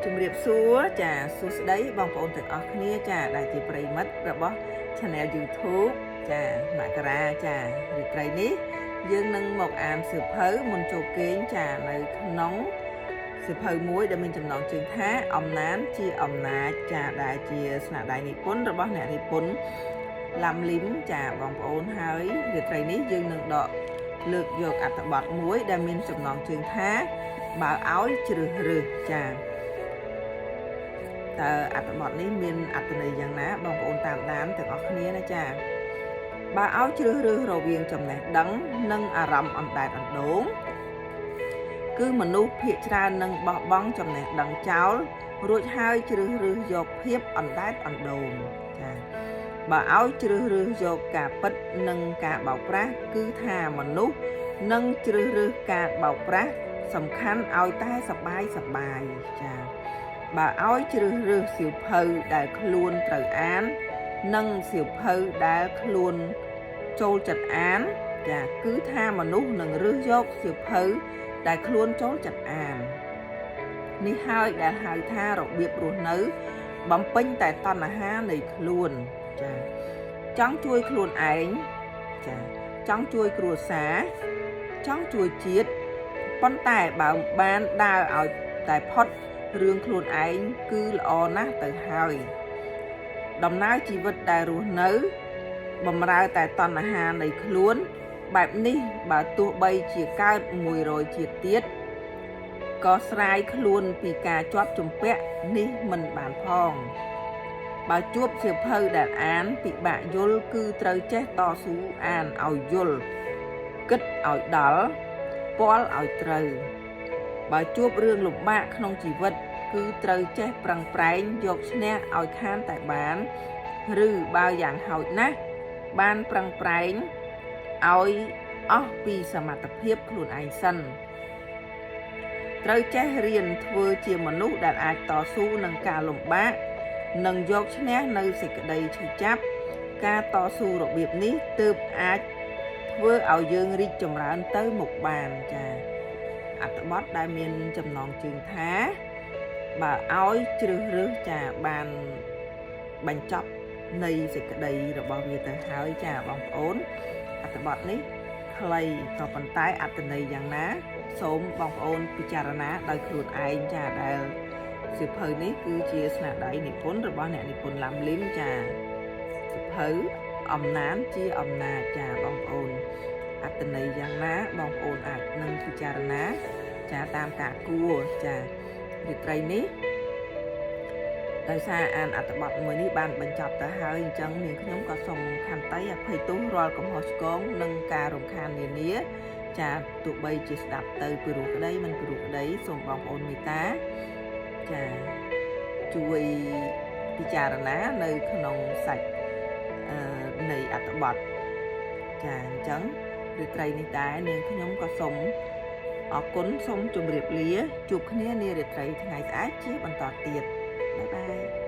ជំរាបសួរចាសួស្តីបងប្អូនទាំងអស់គ្នាចាដែលជាប្រិយមិត្តរបស់ Channel YouTube ចាមករាចារាត្រីនេះយើងនឹងមកអានសៀវភៅមុនចូលគេងចានៅក្នុងសៀវភៅមួយដែលមានចំណងជើងថាអំណានជាអំណាចចាដែលជាស្នាដៃនិពន្ធរបស់អ្នកនិពន្ធឡាំលីមចាបងប្អូនហើយរាត្រីនេះយើងនឹងដកលើកយកអត្ថបទមួយដែលមានចំណងជើងថាបើឲ្យជ្រើសរើសចាតើអត្ថបទនេះមានអត្ថន័យយ៉ាងណាបងប្អូនតាមដានទាំងអស់គ្នាណាចាបើឲ្យជ្រើសរើសរវាងចំណេះដឹងនិងអារម្មណ៍អណ្ដែតអណ្ដូងគឺមនុស្សភាគច្រើននឹងបោះបង់ចំណេះដឹងចោលរួចហើយជ្រើសរើសយកភាពអណ្ដែតអណ្ដូងចាបើឲ្យជ្រើសរើសយកការពិតនិងការបោកប្រាស់គឺថាមនុស្សនឹងជ្រើសរើសការបោកប្រាស់សំខាន់ឲ្យតែសប្បាយចាបើឲ្យជ្រើសរើសសៀវភៅដែលខ្លួនត្រូវអាននិងសៀវភៅដែលខ្លួនចូលចិត្តអានចាគឺថាមនុស្សនឹងរើសយកសៀវភៅដែលខ្លួនចូលចិត្តអាននេះហើយដែលហៅថារបៀបរស់នៅបំពេញតែតណ្ហានៃខ្លួនចាចង់ជួយខ្លួនឯងចាចង់ជួយគ្រួសារចង់ជួយជាតិប៉ុន្តែបើបានដើរឲ្យតែផុតរឿងខ្លួនឯងគឺល្អណាស់ទៅហើយដំណើរជីវិតដែលរស់នៅបំរើតែតណ្ហានៃខ្លួនបែបនេះបើទោះបីជាកើត100ជាតិទៀតក៏ស្រាយខ្លួនពីការជាប់ជំពាក់នេះមិនបានផងបើជួបសៀវភៅដែលអានពិបាកយល់គឺត្រូវចេះតស៊ូអានឲ្យយល់គិតឲ្យដល់ពាល់ឲ្យត្រូវបើជួបរឿងលំបាកក្នុងជីវិតគឺត្រូវចេះប្រឹងប្រែងយកឈ្នះឲ្យខានតែបានឬបើយ៉ាងហោចណាស់បានប្រឹងប្រែងឲ្យអស់ពីសមត្ថភាពខ្លួនឯងសិនត្រូវចេះរៀនធ្វើជាមនុស្សដែលអាចតស៊ូនឹងការលំបាកនិងយកឈ្នះនៅសេចក្តីឈឺចាប់ការតស៊ូរបៀបនេះទើបអាចធ្វើឲ្យយើងរីកចម្រើនទៅមុខបានចាអត្ថបទដែលមានចំណងជើងថាបើឲ្យជ្រើសរើសចាបានបញ្ចប់នៃសេចក្តីរបស់វាទៅហើយចាបងប្អូនអត្ថបទនេះខ្លីក៏ប៉ុន្តែអត្ថន័យយ៉ាងណាសូមបងប្អូនពិចារណាដោយខ្លួនឯងចាដែលសៀវភៅនេះគឺជាស្នាដៃនិពន្ធរបស់អ្នកនិពន្ធឡាំលីមចាសៀវភៅអំណានជាអំណាចចាបងប្អូនអត្ថន័យយ៉ាងណាបងប្អូនអាចនឹងពិចារណាចាតាមការគួរចារាត្រីនេះដោយសារអានអត្ថបទមួយនេះបានបញ្ចប់ទៅហើយអញ្ចឹងនាងខ្ញុំក៏សូមខន្តីអភ័យទោសរាល់កំហុសឆ្គងនិងការរំខាននានាចាទោះបីជាស្ដាប់ទៅពីរោះក្តីមិនពីរោះក្តីសូមបងប្អូនមេត្តាចាជួយពិចារណានៅក្នុងសាច់នៃអត្ថបទចាអញ្ចឹងរាត្រីនេះដែរនាងខ្ញុំក៏សូមអរគុណសូមជម្រាបលាជួបគ្នានារាត្រីថ្ងៃស្អែកជាបន្តទៀតបាយបាយ